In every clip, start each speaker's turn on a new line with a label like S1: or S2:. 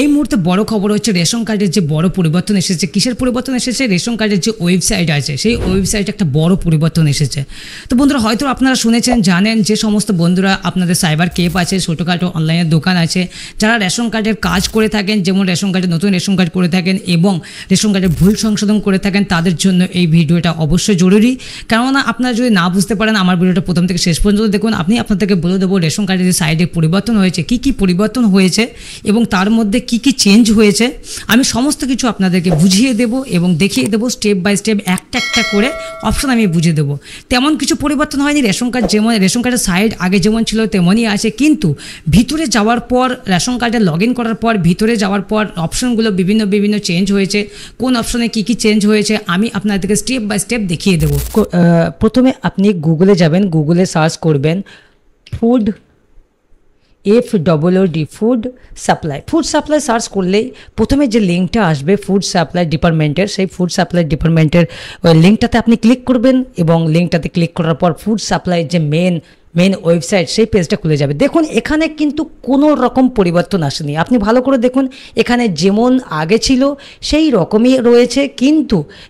S1: এই মুহূর্তে বড় খবর হচ্ছে রেশন কার্ডের যে বড় পরিবর্তন এসেছে। কিসের পরিবর্তন এসেছে? রেশন কার্ডের যে ওয়েবসাইট আছে সেই ওয়েবসাইটে একটা বড় পরিবর্তন এসেছে। তো বন্ধুরা হয়তো আপনারা শুনেছেন, জানেন যে সমস্ত বন্ধুরা আপনাদের সাইবার কেপ আছে, ছোটোখাটো অনলাইনের দোকান আছে, যারা রেশন কার্ডের কাজ করে থাকেন, যেমন রেশন কার্ডের নতুন রেশন কার্ড করে থাকেন এবং রেশন কার্ডের ভুল সংশোধন করে থাকেন, তাদের জন্য এই ভিডিওটা অবশ্যই জরুরি। কেননা আপনারা যদি না বুঝতে পারেন আমার ভিডিওটা প্রথম থেকে শেষ পর্যন্ত দেখুন। আপনি আপনাদেরকে বলে দেবো রেশন কার্ডের যে সাইডে পরিবর্তন হয়েছে, কী পরিবর্তন হয়েছে এবং তার মধ্যে কী চেঞ্জ হয়েছে, আমি সমস্ত কিছু আপনাদেরকে বুঝিয়ে দেব এবং দেখিয়ে দেবো স্টেপ বাই স্টেপ, একটা করে অপশন আমি বুঝিয়ে দেবো। তেমন কিছু পরিবর্তন হয়নি। রেশন কার্ড যেমন রেশন কার্ডের সাইড আগে যেমন ছিল তেমনই আছে, কিন্তু ভিতরে যাওয়ার পর রেশন কার্ডে লগ ইন করার পর ভিতরে যাওয়ার পর অপশনগুলো বিভিন্ন চেঞ্জ হয়েছে। কোন অপশনে কী চেঞ্জ হয়েছে আমি আপনাদেরকে স্টেপ বাই স্টেপ দেখিয়ে দেবো। প্রথমে আপনি গুগলে যাবেন, গুগলে সার্চ করবেন food FOOD food supply search করলেই প্রথমে যে লিঙ্কটা আসবে ফুড সাপ্লাই ডিপার্টমেন্টের, সেই ফুড সাপ্লাই ডিপার্টমেন্টের লিঙ্কটাতে আপনি ক্লিক করবেন এবং লিঙ্কটাতে ক্লিক করার পর ফুড সাপ্লাই যে মেন ওয়েবসাইট সেই পেজটা খুলে যাবে। দেখুন এখানে কিন্তু কোনো রকম পরিবর্তন আসেনি। আপনি ভালো করে দেখুন, এখানে যেমন আগে ছিল সেই রকমই রয়েছে,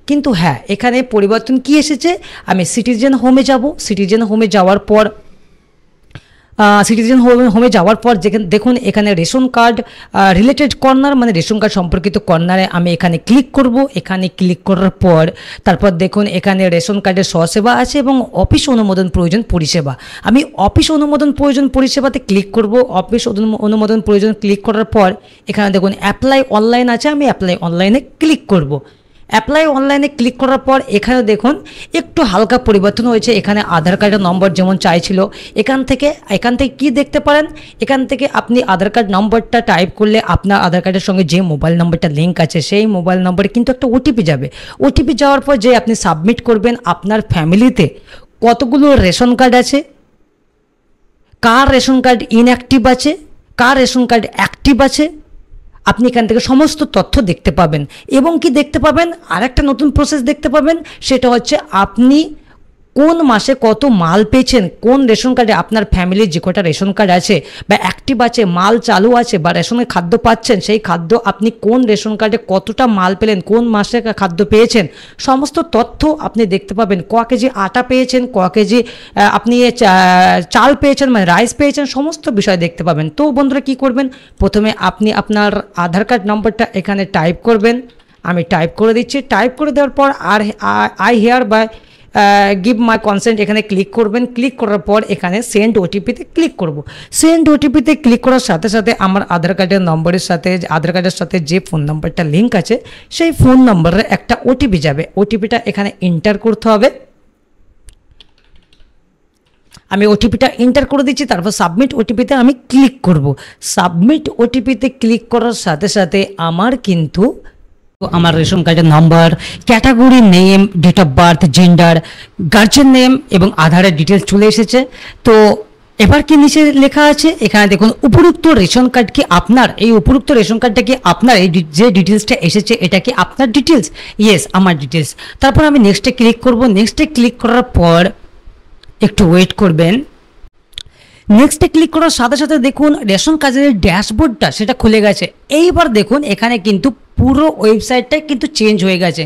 S1: কিন্তু হ্যাঁ এখানে পরিবর্তন কি এসেছে। আমি সিটিজেন হোমে যাব। সিটিজেন হোমে যাওয়ার পর যেখানে দেখুন এখানে রেশন কার্ড রিলেটেড কর্নার, মানে রেশন কার্ড সম্পর্কিত কর্নারে আমি এখানে ক্লিক করব। এখানে ক্লিক করার পর তারপর দেখুন এখানে রেশন কার্ডের স্বসেবা আছে এবং অফিস অনুমোদন প্রয়োজন পরিষেবা। আমি অফিস অনুমোদন প্রয়োজন পরিষেবাতে ক্লিক করব। অফিস অনুমোদন প্রয়োজন ক্লিক করার পর এখানে দেখুন অ্যাপ্লাই অনলাইন আছে, আমি অ্যাপ্লাই অনলাইনে ক্লিক করব। অ্যাপ্লাই অনলাইনে ক্লিক করার পর এখানে দেখুন একটু হালকা পরিবর্তন হয়েছে। এখানে আধার কার্ডের নম্বর যেমন চাইছিল, এখান থেকে কি দেখতে পারেন, এখান থেকে আপনি আধার কার্ড নম্বরটা টাইপ করলে আপনার আধার কার্ডের সঙ্গে যে মোবাইল নম্বরটা লিঙ্ক আছে সেই মোবাইল নম্বরে কিন্তু একটা ওটিপি যাবে। ওটিপি যাওয়ার পর যে আপনি সাবমিট করবেন আপনার ফ্যামিলিতে কতগুলো রেশন কার্ড আছে, কার রেশন কার্ড ইনঅ্যাক্টিভ আছে, কার রেশন কার্ড অ্যাক্টিভ আছে, আপনি এখান থেকে সমস্ত তথ্য দেখতে পাবেন। এবং কি দেখতে পাবেন, আরেকটা নতুন প্রসেস দেখতে পাবেন, সেটা হচ্ছে আপনি কোন মাসে কত মাল পেয়েছেন, কোন রেশন কার্ডে আপনার ফ্যামিলির যে কটা রেশন কার্ড আছে বা অ্যাক্টিভ আছে, মাল চালু আছে বা রেশনে খাদ্য পাচ্ছেন, সেই খাদ্য আপনি কোন রেশন কার্ডে কতটা মাল পেলেন, কোন মাসে খাদ্য পেয়েছেন, সমস্ত তথ্য আপনি দেখতে পাবেন। ক কেজি আটা পেয়েছেন, ক কেজি আপনি চাল পেয়েছেন, মানে রাইস পেয়েছেন, সমস্ত বিষয় দেখতে পাবেন। তো বন্ধুরা কি করবেন, প্রথমে আপনি আপনার আধার কার্ড নম্বরটা এখানে টাইপ করবেন। আমি টাইপ করে দিচ্ছি। টাইপ করে দেওয়ার পর I hereby give my consent এখানে ক্লিক করবেন। ক্লিক করার পর এখানে সেন্ড ওটিপিতে ক্লিক করব। সেন্ড ওটিপিতে ক্লিক করার সাথে সাথে আমার আধার কার্ডের নম্বরের সাথে যে ফোন নাম্বারটা লিঙ্ক আছে সেই ফোন নম্বরের একটা ওটিপি যাবে। ওটিপিটা এখানে এন্টার করতে হবে। আমি ওটিপিটা এন্টার করে দিচ্ছি। তারপর সাবমিট ওটিপিতে আমি ক্লিক করব। সাবমিট ওটিপিতে ক্লিক করার সাথে সাথে আমার কিন্তু আমার রেশন কার্ডের number, category, name, date of birth, gender, guardian name এবং আধারের ডিটেলস চলে এসেছে। তো এবার কি নিচে লেখা আছে এখানে দেখুন উপরোক্ত রেশন কার্ড কি আপনার, এই উপরোক্ত রেশন কার্ডটা কি আপনার, এই যে ডিটেলসটা এসেছে এটা কি আপনার ডিটেলস? ইয়েস, আমার ডিটেলস। তারপর আমি নেক্সটে ক্লিক করব। নেক্সটে ক্লিক করার পর একটু ওয়েট করবেন। নেক্সটে ক্লিক করার সাথে সাথে দেখুন রেশন কার্ডের ড্যাশবোর্ডটা সেটা খুলে গেছে। এইবার দেখুন এখানে কিন্তু পুরো ওয়েবসাইটটাই কিন্তু চেঞ্জ হয়ে গেছে।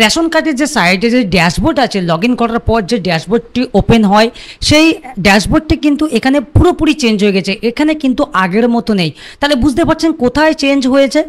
S1: রেশন কার্ডের যে সাইটে যে ড্যাশবোর্ড আছে, লগ ইন করার পর যে ড্যাশবোর্ডটি ওপেন হয় সেই ড্যাশবোর্ডটি কিন্তু এখানে পুরোপুরি চেঞ্জ হয়ে গেছে। এখানে কিন্তু আগের মতো নেই। তাহলে বুঝতে পারছেন কোথায় চেঞ্জ হয়েছে।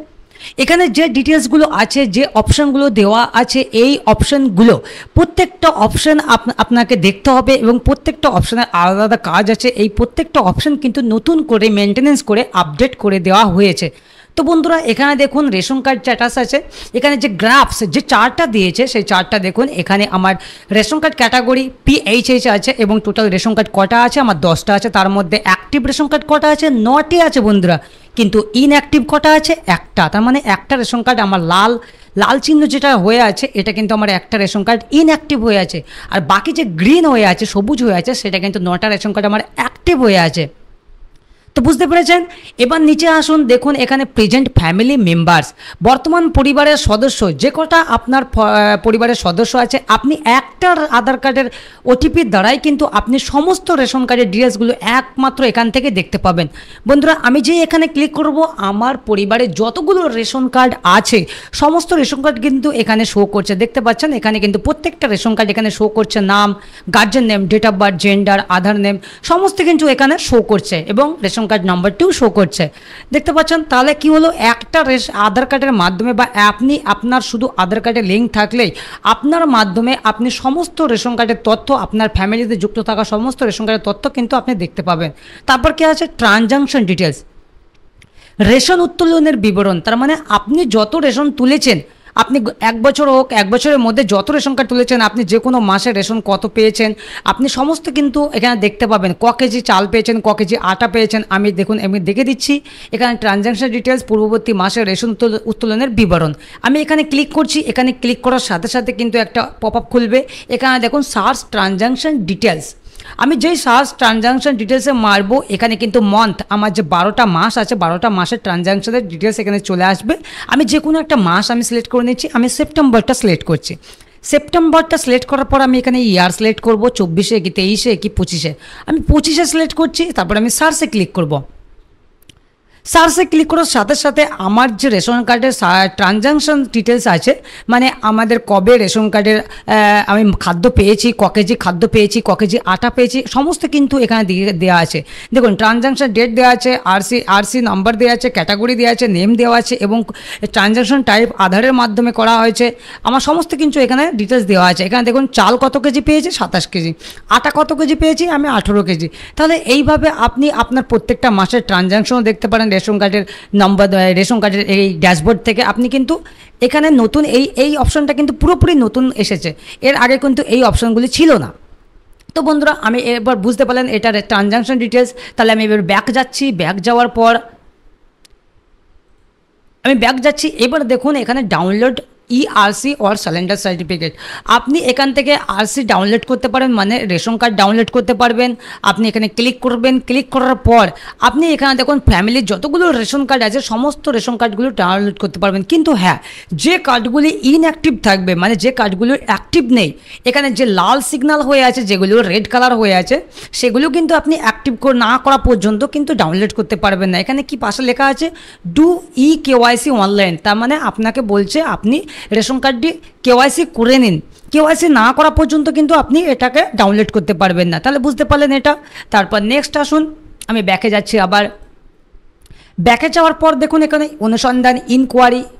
S1: এখানে যে ডিটেলসগুলো আছে, যে অপশানগুলো দেওয়া আছে, এই অপশানগুলো প্রত্যেকটা অপশান আপনাকে দেখতে হবে এবং প্রত্যেকটা অপশানের আলাদা আলাদা কাজ আছে। এই প্রত্যেকটা অপশান কিন্তু নতুন করে মেনটেনেন্স করে আপডেট করে দেওয়া হয়েছে। তো বন্ধুরা এখানে দেখুন রেশন কার্ড স্ট্যাটাস আছে। এখানে যে গ্রাফস যে চার্টটা দিয়েছে সেই চার্টটা দেখুন। এখানে আমার রেশন কার্ড ক্যাটাগরি PHH আছে এবং টোটাল রেশন কার্ড কটা আছে, আমার 10টা আছে। তার মধ্যে অ্যাক্টিভ রেশন কার্ড কটা আছে, 9টি আছে বন্ধুরা। কিন্তু ইনঅ্যাক্টিভ কটা আছে, একটা। তার মানে একটা রেশন কার্ড আমার লাল চিহ্ন যেটা হয়ে আছে এটা কিন্তু আমার একটা রেশন কার্ড ইনঅ্যাক্টিভ হয়ে আছে। আর বাকি যে গ্রিন হয়ে আছে, সবুজ হয়ে আছে, সেটা কিন্তু 9টা রেশন কার্ড আমার অ্যাক্টিভ হয়ে আছে। তো তো বুঝতে পেরেছেন। এবার নিচে আসুন, দেখুন এখানে প্রেজেন্ট ফ্যামিলি মেম্বার্স, বর্তমান পরিবারের সদস্য যে কটা আপনার পরিবারের সদস্য আছে, আপনি একটা আধার কার্ডের ওটিপির দ্বারাই কিন্তু আপনি সমস্ত রেশন কার্ডের ডিটেলসগুলো একমাত্র এখান থেকে দেখতে পাবেন। বন্ধুরা, আমি যে এখানে ক্লিক করব, আমার পরিবারে যতগুলো রেশন কার্ড আছে সমস্ত রেশন কার্ড কিন্তু এখানে শো করছে, দেখতে পাচ্ছেন। এখানে কিন্তু প্রত্যেকটা রেশন কার্ড এখানে শো করছে, নাম, guardian name, date of birth, gender, Aadhaar name সমস্ত কিন্তু এখানে শো করছে এবং রেশন কার্ড নাম্বারটিও শো করছে, দেখতে পাচ্ছেন। তাহলে কি হলো, একটা আধার কার্ডের মাধ্যমে বা আপনি আপনার শুধু আধার কার্ডে লিঙ্ক থাকলেই আপনার মাধ্যমে আপনি সমস্ত রেশন কার্ডের তথ্য, আপনার ফ্যামিলিতে যুক্ত থাকা সমস্ত রেশন কার্ডের তথ্য কিন্তু আপনি দেখতে পাবেন। তারপর কি আছে, ট্রানজাকশন ডিটেলস, রেশন উত্তোলনের বিবরণ। তার মানে আপনি যত রেশন তুলেছেন, আপনি 1 বছর হোক, 1 বছরের মধ্যে যত রেশন কার্ড তুলেছেন, আপনি যে কোনো মাসে রেশন কত পেয়েছেন আপনি সমস্ত কিন্তু এখানে দেখতে পাবেন। ক কেজি চাল পেয়েছেন, ক কেজি আটা পেয়েছেন, আমি দেখুন আমি দেখে দিচ্ছি। এখানে ট্রানজাকশন ডিটেলস, পূর্ববর্তী মাসের রেশন উত্তোলনের বিবরণ। আমি এখানে ক্লিক করছি, এখানে ক্লিক করার সাথে সাথে কিন্তু একটা পপ আপ খুলবে। এখানে দেখুন সার্চ ট্রানজাকশন ডিটেলস। আমি যেই সার্চ ট্রানজাকশন ডিটেলসে মারবো, এখানে কিন্তু মান্থ, আমার যে 12টা মাস আছে 12টা মাসের ট্রানজাকশনের ডিটেলস এখানে চলে আসবে। আমি যে কোনো একটা মাস আমি সিলেক্ট করে নিচ্ছি, আমি সেপ্টেম্বরটা সিলেক্ট করছি। সেপ্টেম্বরটা সিলেক্ট করার পর আমি এখানে ইয়ার সিলেক্ট করবো, 24-এ কি 23-এ কি 25-এ, আমি 25-এ সিলেক্ট করছি। তারপর আমি সার্চে ক্লিক করব। সার্চে ক্লিক করার সাথে সাথে আমার যে রেশন কার্ডের ট্রানজাকশন ডিটেলস আছে, মানে আমাদের কবে রেশন কার্ডের আমি খাদ্য পেয়েছি, ক কেজি খাদ্য পেয়েছি, ক কেজি আটা পেয়েছি সমস্ত কিন্তু এখানে দেওয়া আছে। দেখুন ট্রানজাকশন ডেট দেওয়া আছে, আরসি নাম্বার দেওয়া আছে, ক্যাটাগরি দেওয়া আছে, নেম দেওয়া আছে এবং ট্রানজাকশন টাইপ আধারের মাধ্যমে করা হয়েছে। আমার সমস্ত কিন্তু এখানে ডিটেলস দেওয়া আছে। এখানে দেখুন চাল কত কেজি পেয়েছি, 27 কেজি, আটা কত কেজি পেয়েছি, আমি 18 কেজি। তাহলে এইভাবে আপনি আপনার প্রত্যেকটা মাসের ট্রানজাকশনও দেখতে পারেন রেশন কার্ডের নম্বর, রেশন কার্ডের এই ড্যাশবোর্ড থেকে। আপনি কিন্তু এখানে নতুন এই অপশনটা কিন্তু পুরোপুরি নতুন এসেছে, এর আগে কিন্তু এই অপশনগুলি ছিল না। তো বন্ধুরা, আমি এবার বুঝতে পারলেন এটার ট্রানজাকশন ডিটেলস। তাহলে আমি এবার ব্যাক যাচ্ছি, ব্যাক যাওয়ার পর আমি ব্যাক যাচ্ছি। এবার দেখুন এখানে download ERC or cylinder certificate, আপনি এখান থেকে আরসি ডাউনলোড করতে পারেন, মানে রেশন কার্ড ডাউনলোড করতে পারবেন। আপনি এখানে ক্লিক করবেন, ক্লিক করার পর আপনি এখানে দেখুন ফ্যামিলির যতগুলো রেশন কার্ড আছে সমস্ত রেশন কার্ডগুলো ডাউনলোড করতে পারবেন। কিন্তু হ্যাঁ, যে কার্ডগুলি ইনঅ্যাক্টিভ থাকবে, মানে যে কার্ডগুলো অ্যাক্টিভ নেই, এখানে যে লাল সিগন্যাল হয়ে আছে, যেগুলো রেড কালার হয়ে আছে, সেগুলো কিন্তু আপনি অ্যাক্টিভ না করা পর্যন্ত কিন্তু ডাউনলোড করতে পারবেন না। এখানে কি পাশে লেখা আছে, ডু কেওয়াইসি অনলাইন, তার মানে আপনাকে বলছে আপনি রেশন কার্ডটি কেওয়াইসি করে নিন। কেওয়াইসি না করা পর্যন্ত কিন্তু আপনি এটাকে ডাউনলোড করতে পারবেন না। তাহলে বুঝতে পারলেন এটা। তারপর নেক্সট আসুন, আমি ব্যাকে যাচ্ছি। আবার ব্যাকে যাওয়ার পর দেখুন এখানে অনুসন্ধান,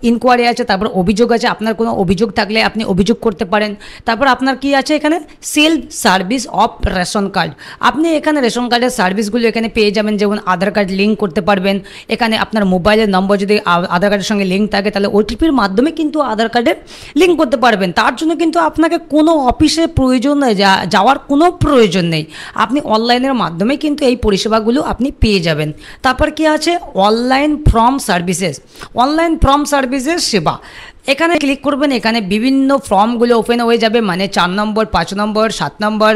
S1: ইনকোয়ারি আছে, তারপর অভিযোগ আছে। আপনার কোনো অভিযোগ থাকলে আপনি অভিযোগ করতে পারেন। তারপর আপনার কি আছে এখানে, self service of ration card, আপনি এখানে রেশন কার্ডের সার্ভিসগুলো এখানে পেয়ে যাবেন। যেমন আধার কার্ড লিঙ্ক করতে পারবেন, এখানে আপনার মোবাইলের নম্বর যদি আধার কার্ডের সঙ্গে লিঙ্ক থাকে তাহলে ওটিপির মাধ্যমে কিন্তু আধার কার্ডের লিঙ্ক করতে পারবেন। তার জন্য কিন্তু আপনাকে কোনো অফিসে প্রয়োজন যাওয়ার কোনো প্রয়োজন নেই, আপনি অনলাইনের মাধ্যমে কিন্তু এই পরিষেবাগুলো আপনি পেয়ে যাবেন। তারপর কি আছে, অনলাইন ফর্ম সার্ভিসেস সেবা, এখানে ক্লিক করবেন। এখানে বিভিন্ন ফর্মগুলো ওপেন হয়ে যাবে, মানে 4 নম্বর, 5 নম্বর, 7 নম্বর,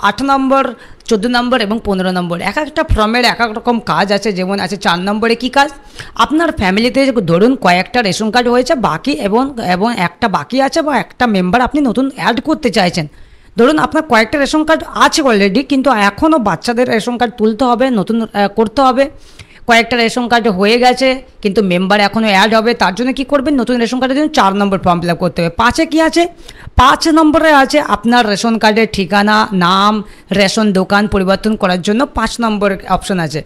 S1: 8 নম্বর, 14 নম্বর এবং 15 নম্বর। এক একটা ফর্মের এক এক রকম কাজ আছে। যেমন আছে 4 নম্বরে কি কাজ, আপনার ফ্যামিলিতে ধরুন কয়েকটা রেশন কার্ড হয়েছে বাকি এবং একটা বাকি আছে বা একটা মেম্বার আপনি নতুন অ্যাড করতে চাইছেন। ধরুন আপনার কয়েকটা রেশন কার্ড আছে অলরেডি, কিন্তু এখনও বাচ্চাদের রেশন কার্ড তুলতে হবে, নতুন করতে হবে। কয়েকটা রেশন কার্ড হয়ে গেছে কিন্তু মেম্বার এখনও অ্যাড হবে, তার জন্য কী করবেন, নতুন রেশন কার্ডের জন্য 4 নম্বর ফর্ম ফিল আপ করতে হবে। 5-এ কী আছে, 5 নম্বরে আছে আপনার রেশন কার্ডের ঠিকানা, নাম, রেশন দোকান পরিবর্তন করার জন্য 5 নম্বর অপশন আছে।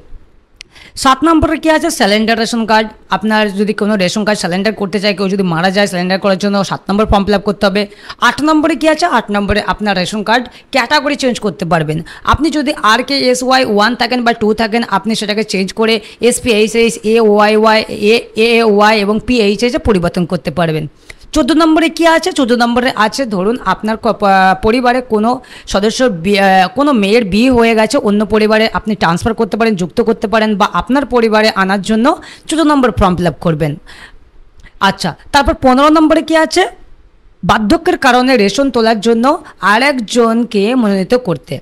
S1: 7 নম্বরে কী আছে, সিলিন্ডার রেশন কার্ড, আপনার যদি কোনো রেশন কার্ড সিলিন্ডার করতে চায়, কেউ যদি মারা যায় সিলিন্ডার করার জন্য 7 নম্বর ফর্ম ফিল আপ করতে হবে। 8 নম্বরে কী আছে, 8 নম্বরে আপনার রেশন কার্ড ক্যাটাগরি চেঞ্জ করতে পারবেন। আপনি যদি RKSY 1 থাকেন বা 2 থাকেন, আপনি সেটাকে চেঞ্জ করে SPHH, AYY, AAY এবং PHH এ পরিবর্তন করতে পারবেন। 14 নম্বরে কী আছে, 14 নম্বরে আছে ধরুন আপনার পরিবারে কোনো সদস্য, কোনো মেয়ের বিয়ে হয়ে গেছে, অন্য পরিবারে আপনি ট্রান্সফার করতে পারেন, যুক্ত করতে পারেন বা আপনার পরিবারে আনার জন্য 14 নম্বর ফর্ম ফিল আপ করবেন। আচ্ছা, তারপর 15 নম্বরে কী আছে, বার্ধক্যের কারণে রেশন তোলার জন্য আরেকজনকে মনোনীত করতে।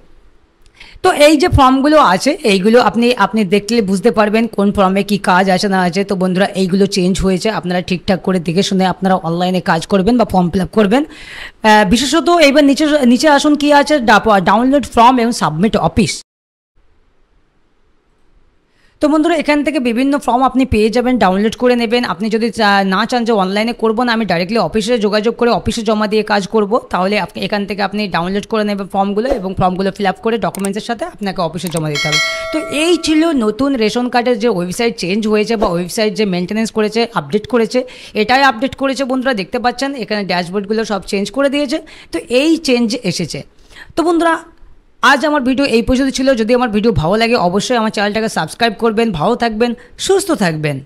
S1: তো এই যে ফর্মগুলো আছে এইগুলো আপনি দেখলে বুঝতে পারবেন কোন ফর্মে কি কাজ আছে না আছে। তো বন্ধুরা এইগুলো চেঞ্জ হয়েছে, আপনারা ঠিকঠাক করে দেখে শুনে আপনারা অনলাইনে কাজ করবেন বা ফর্ম ফিল আপ করবেন। বিশেষত এবার নিচে নিচে আসুন কি আছে, ডাউনলোড ফর্ম এবং সাবমিট অফিস। তো বন্ধুরা এখান থেকে বিভিন্ন ফর্ম আপনি পেয়ে যাবেন, ডাউনলোড করে নেবেন। আপনি যদি না চান যে অনলাইনে করবো না, আমি ডাইরেক্টলি অফিসে যোগাযোগ করে অফিসে জমা দিয়ে কাজ করব, তাহলে আপনি এখান থেকে আপনি ডাউনলোড করে নেবেন ফর্মগুলো এবং ফর্মগুলো ফিল আপ করে ডকুমেন্টসের সাথে আপনাকে অফিসে জমা দিতে হবে। তো এই ছিল নতুন রেশন কার্ডের যে ওয়েবসাইট চেঞ্জ হয়েছে বা ওয়েবসাইট যে মেনটেন্যান্স করেছে, আপডেট করেছে, এটাই আপডেট করেছে বন্ধুরা। দেখতে পাচ্ছেন এখানে ড্যাশবোর্ডগুলো সব চেঞ্জ করে দিয়েছে। তো এই চেঞ্জ এসেছে। তো বন্ধুরা আজ আমার ভিডিও এই পর্যন্ত ছিল। যদি আমার ভিডিও ভালো লাগে অবশ্যই আমার চ্যানেলটাকে সাবস্ক্রাইব করবেন। ভালো থাকবেন, সুস্থ থাকবেন।